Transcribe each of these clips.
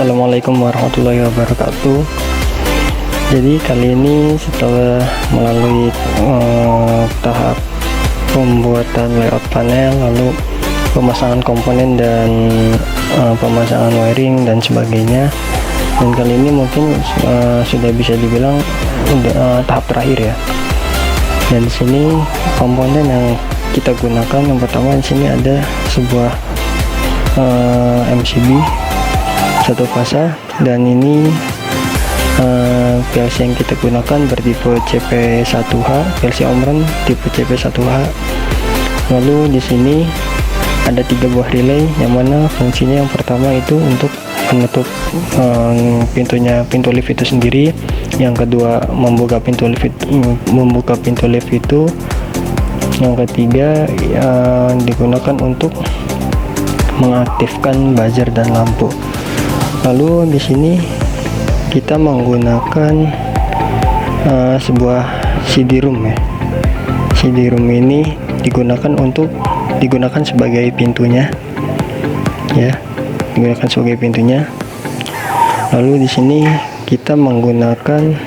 Assalamualaikum warahmatullahi wabarakatuh. Jadi kali ini setelah melalui tahap pembuatan layout panel, lalu pemasangan komponen dan pemasangan wiring dan sebagainya, dan kali ini mungkin sudah bisa dibilang tahap terakhir ya. Dan di sini komponen yang kita gunakan, yang pertama di sini ada sebuah MCB satu fasa, dan ini PLC yang kita gunakan bertipe CP1H, PLC Omron tipe CP1H. Lalu di sini ada 3 buah relay, yang mana fungsinya yang pertama itu untuk menutup pintu lift itu sendiri, yang kedua membuka pintu lift itu, yang ketiga digunakan untuk mengaktifkan buzzer dan lampu. Lalu di sini kita menggunakan sebuah CD-ROM ya. CD-ROM ini digunakan sebagai pintunya ya, digunakan sebagai pintunya. Lalu di sini kita menggunakan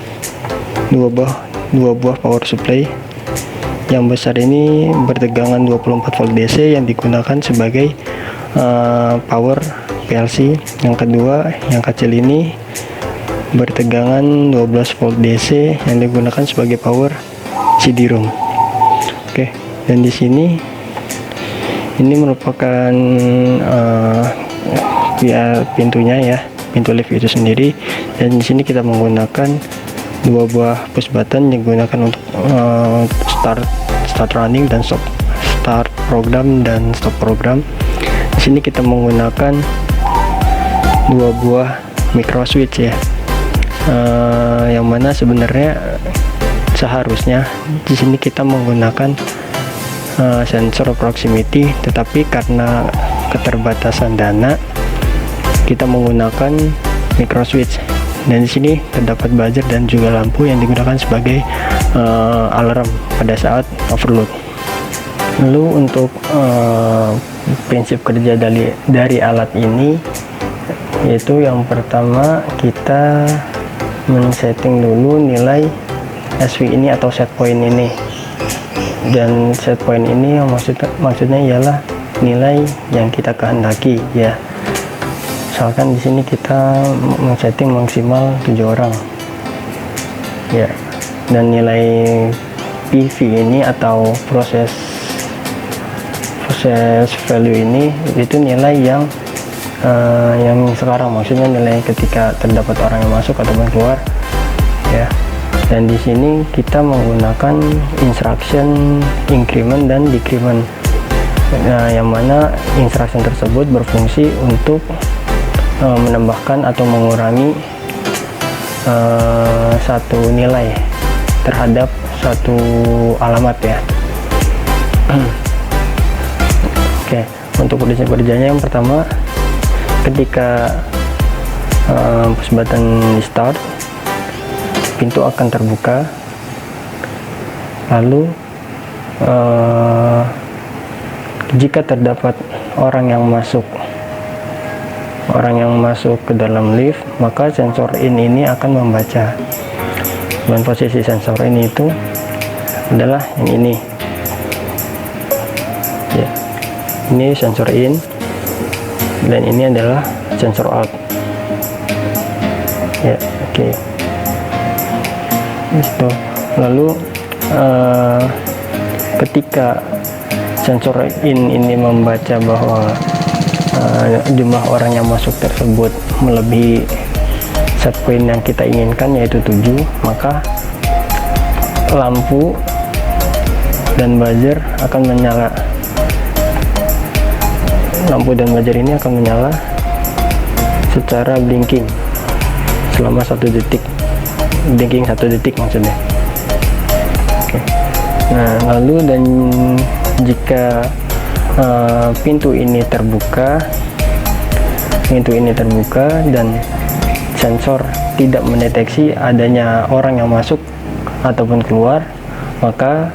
dua buah power supply. Yang besar ini bertegangan 24 volt DC yang digunakan sebagai power PLC. Yang kedua, yang kecil ini bertegangan 12 volt DC yang digunakan sebagai power CD-ROM. Oke, dan di sini ini merupakan pintunya ya, pintu lift itu sendiri. Dan di sini kita menggunakan 2 buah push button yang digunakan untuk start running dan start program dan stop program. Di sini kita menggunakan 2 buah micro switch ya, yang mana sebenarnya seharusnya di sini kita menggunakan sensor proximity, tetapi karena keterbatasan dana kita menggunakan micro switch. Dan di sini terdapat buzzer dan juga lampu yang digunakan sebagai alarm pada saat overload. Lalu untuk prinsip kerja dari alat ini, yaitu yang pertama kita men-setting dulu nilai SV ini atau set point ini. Dan set point ini yang maksudnya ialah nilai yang kita kehendaki ya. Misalkan di sini kita men-setting maksimal 7 orang ya, dan nilai PV ini atau proses value ini itu nilai yang sekarang, maksudnya nilai ketika terdapat orang yang masuk ataupun keluar ya. Dan di sini kita menggunakan instruction increment dan decrement, yang mana instruction tersebut berfungsi untuk menambahkan atau mengurangi satu nilai terhadap satu alamat ya. Oke, untuk prinsip kerjanya yang pertama, ketika push button di start, pintu akan terbuka. Lalu jika terdapat orang yang masuk ke dalam lift, maka sensor in ini akan membaca. Dan posisi sensor ini itu adalah yang ini ya, ini sensor in, dan ini adalah sensor out ya. Oke. Itu. Lalu ketika sensor in ini membaca bahwa jumlah orang yang masuk tersebut melebihi set point yang kita inginkan, yaitu 7, maka lampu dan buzzer akan menyala. Lampu dan buzzer ini akan menyala secara blinking selama 1 detik. Blinking 1 detik maksudnya. Oke. Nah, lalu dan jika pintu ini terbuka dan sensor tidak mendeteksi adanya orang yang masuk ataupun keluar, maka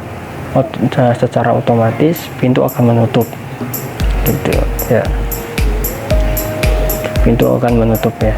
secara otomatis pintu akan menutup gitu ya. pintu akan menutup ya.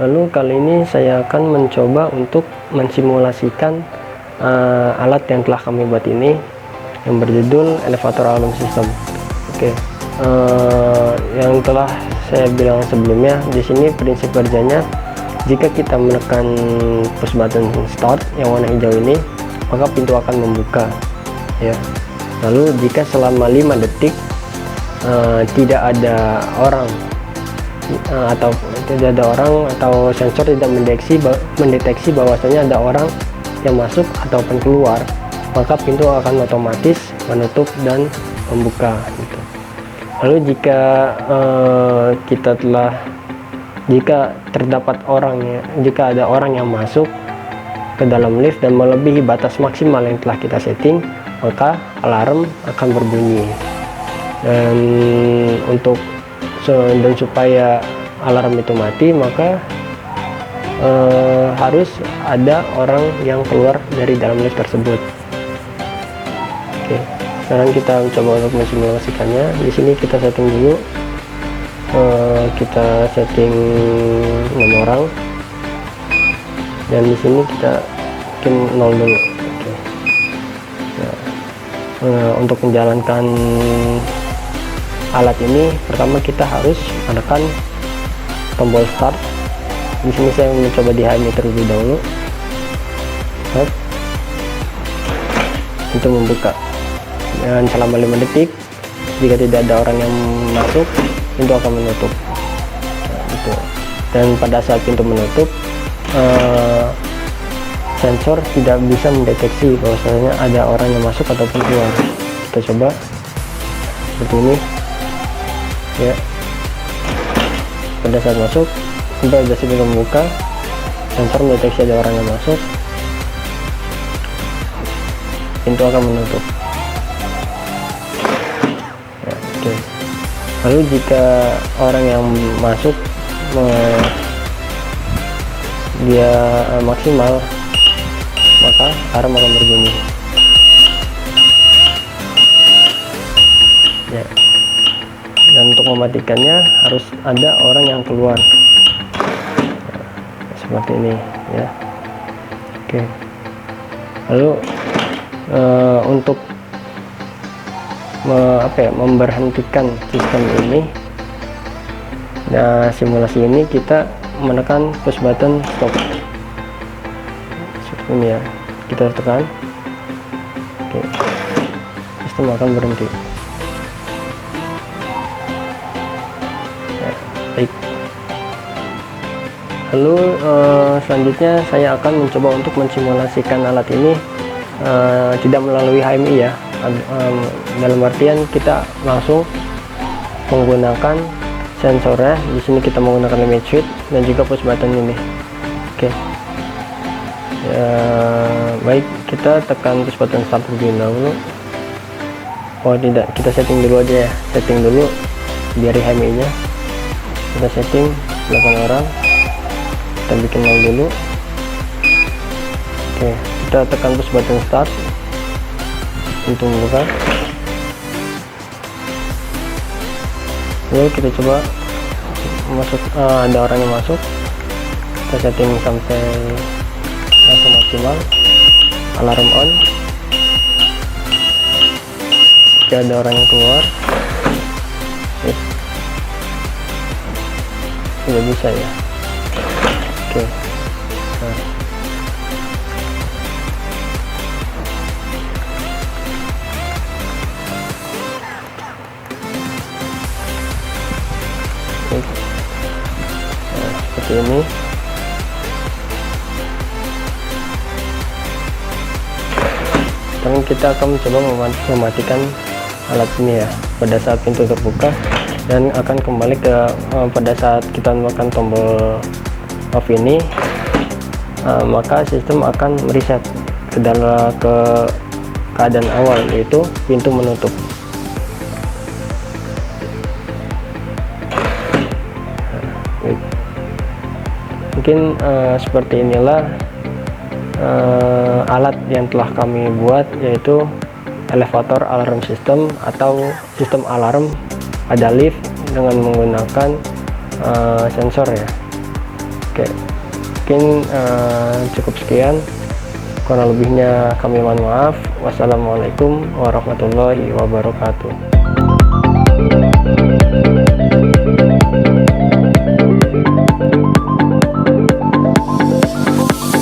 Lalu kali ini saya akan mencoba untuk mensimulasikan alat yang telah kami buat ini, yang berjudul elevator alarm system. Oke, yang telah saya bilang sebelumnya, di sini prinsip kerjanya, jika kita menekan push button start yang warna hijau ini, maka pintu akan membuka ya. Lalu jika selama 5 detik tidak ada orang atau tidak ada orang atau sensor tidak mendeteksi bahwasanya ada orang yang masuk ataupun keluar, maka pintu akan otomatis menutup dan membuka gitu. Lalu jika terdapat orang ya, jika ada orang yang masuk ke dalam lift dan melebihi batas maksimal yang telah kita setting, maka alarm akan berbunyi. Dan supaya alarm itu mati, maka harus ada orang yang keluar dari dalam lift tersebut. Oke, sekarang kita coba untuk mensimulasikannya. Di sini kita setting dulu, kita setting 6 orang, dan di sini kita bikin 0 dulu. Oke. Untuk menjalankan alat ini, pertama kita harus menekan tombol start. Di sini saya mencoba di HMI terlebih dahulu. Itu membuka, dan selama 5 detik jika tidak ada orang yang masuk, pintu akan menutup. Gitu. Dan pada saat pintu menutup, sensor tidak bisa mendeteksi bahwasanya ada orang yang masuk ataupun keluar. Kita coba seperti ini ya. Pada saat masuk, pintu pintu membuka, sensor mendeteksi ada orang yang masuk, pintu akan menutup ya. Oke. Lalu jika orang yang masuk dia maksimal, maka alarm akan berbunyi ya. Dan untuk mematikannya harus ada orang yang keluar ya, seperti ini ya. Oke. Lalu untuk memberhentikan sistem ini, nah simulasi ini kita menekan push button stop seperti ini ya. Kita tekan, oke, sistem akan berhenti ya. Baik, lalu selanjutnya saya akan mencoba untuk mensimulasikan alat ini tidak melalui HMI ya. Dalam artian kita langsung menggunakan sensornya. Di sini kita menggunakan limit switch dan juga push button ini. Oke. Ya, baik, kita tekan push button start terlebih dahulu. Oh tidak, kita setting dulu aja ya. Setting dulu biar HMI nya. Kita setting 8 orang. Kita bikin 0 dulu. Oke, kita tekan push button start untuk membuka. Lalu kita coba masuk, ada orang yang masuk, kita setting sampai langsung maksimal, alarm on. Jika ada orang yang keluar, tidak bisa ya. Oke. Nah. Seperti ini. Sekarang kita akan mencoba mematikan alat ini ya pada saat pintu terbuka, dan akan kembali ke pada saat kita menekan tombol off ini, maka sistem akan mereset ke keadaan awal, yaitu pintu menutup. Mungkin seperti inilah alat yang telah kami buat, yaitu elevator alarm system atau sistem alarm pada lift dengan menggunakan sensor ya. Oke, mungkin cukup sekian, kurang lebihnya kami mohon maaf. Wassalamualaikum warahmatullahi wabarakatuh.